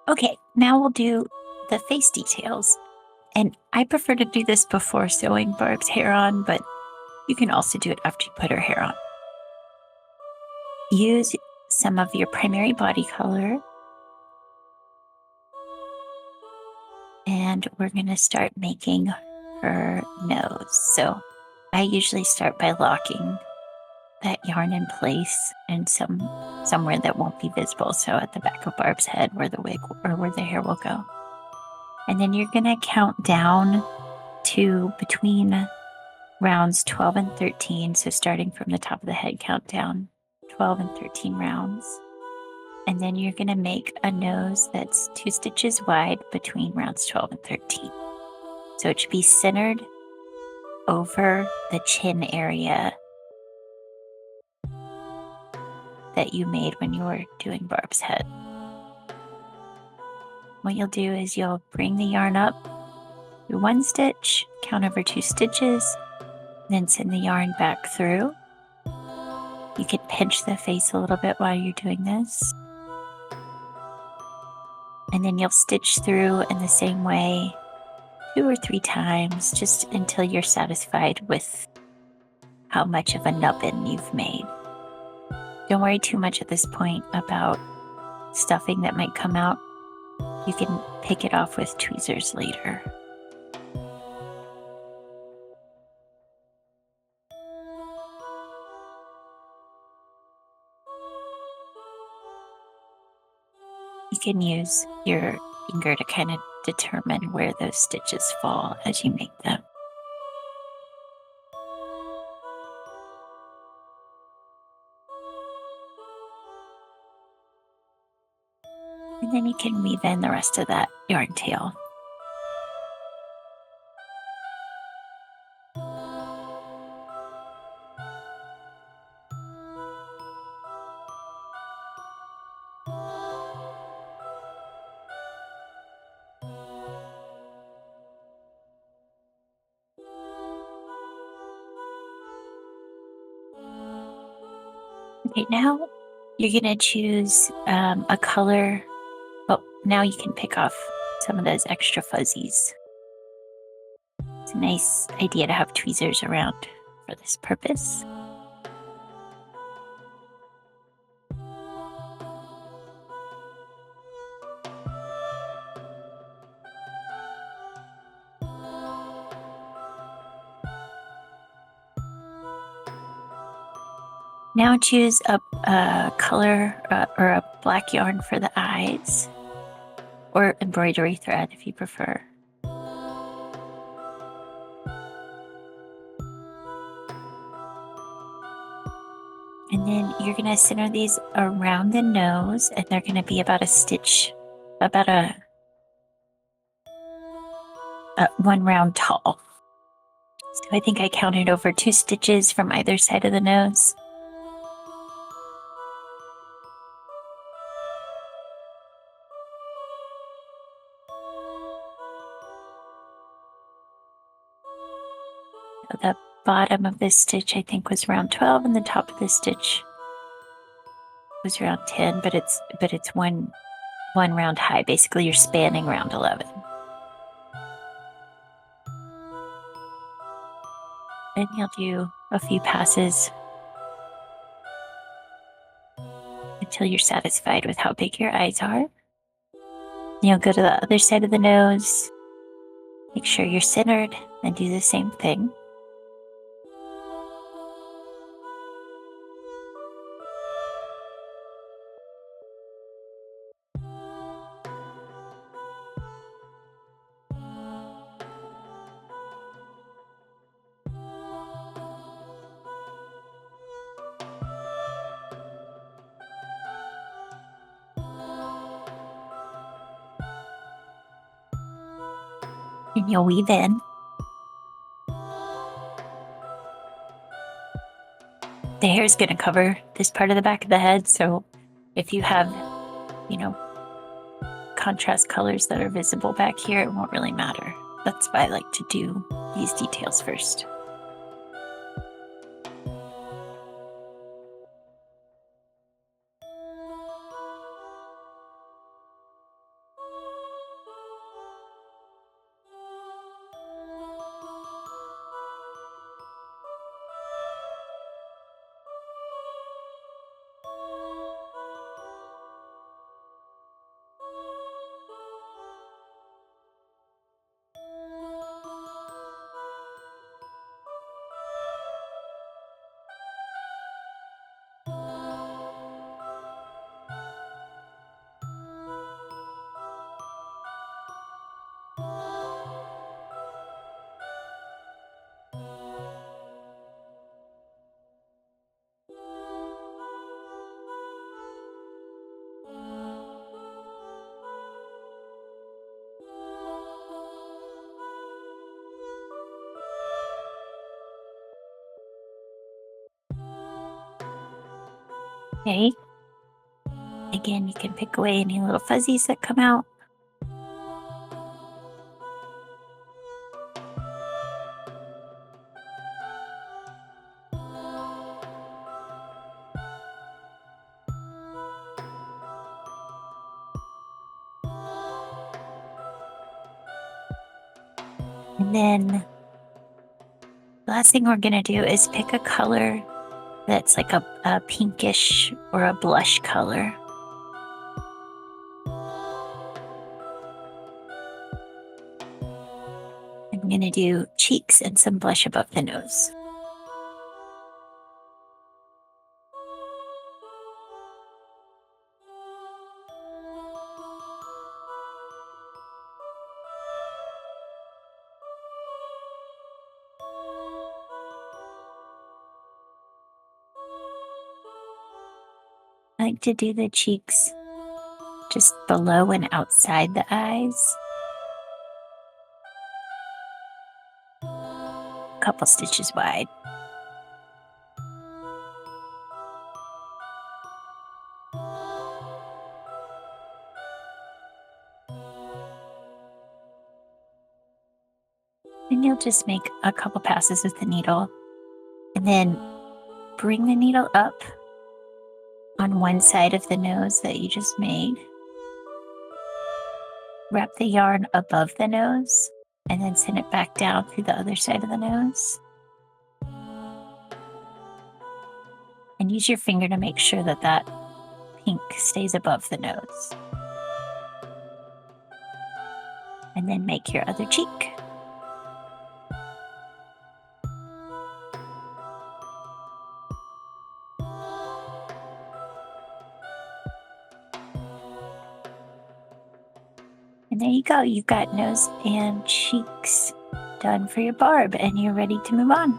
Okay, now we'll do the face details. And I prefer to do this before sewing Barb's hair on, but you can also do it after you put her hair on. Use some of your primary body color. And we're going to start making her nose. So I usually start by locking that yarn in place and somewhere that won't be visible. So at the back of Barb's head where the wig or where the hair will go. And then you're going to count down to between rounds 12 and 13. So starting from the top of the head, count down 12 and 13 rounds. And then you're going to make a nose that's 2 stitches wide between rounds 12 and 13. So it should be centered over the chin area that you made when you were doing Barb's head. What you'll do is you'll bring the yarn up through 1 stitch, count over 2 stitches, then send the yarn back through. You can pinch the face a little bit while you're doing this. And then you'll stitch through in the same way 2 or 3 times, just until you're satisfied with how much of a nubbin you've made. Don't worry too much at this point about stuffing that might come out. You can pick it off with tweezers later. You can use your finger to kind of determine where those stitches fall as you make them. And then you can weave in the rest of that yarn tail. Okay, now you're going to choose a color. Well, now you can pick off some of those extra fuzzies. It's a nice idea to have tweezers around for this purpose. Now choose a color or a black yarn for the eyes, or embroidery thread if you prefer. And then you're going to center these around the nose, and they're going to be about a stitch, about a 1 round tall. So I think I counted over 2 stitches from either side of the nose. So the bottom of this stitch I think was around 12, and the top of this stitch was around 10, but it's one round high. Basically, you're spanning round 11. And you'll do a few passes until you're satisfied with how big your eyes are. You'll go to the other side of the nose, make sure you're centered, and do the same thing. And you'll weave in. The hair is going to cover this part of the back of the head, so if you have, contrast colors that are visible back here, it won't really matter. That's why I like to do these details first. Okay. Again, you can pick away any little fuzzies that come out. And then the last thing we're going to do is pick a color that's like a pinkish or a blush color. I'm going to do cheeks and some blush above the nose. I like to do the cheeks just below and outside the eyes. A couple stitches wide. And you'll just make a couple passes with the needle and then bring the needle up on one side of the nose that you just made. Wrap the yarn above the nose and then send it back down through the other side of the nose. And use your finger to make sure that that pink stays above the nose. And then make your other cheek. And there you go. You've got nose and cheeks done for your Barb, and you're ready to move on.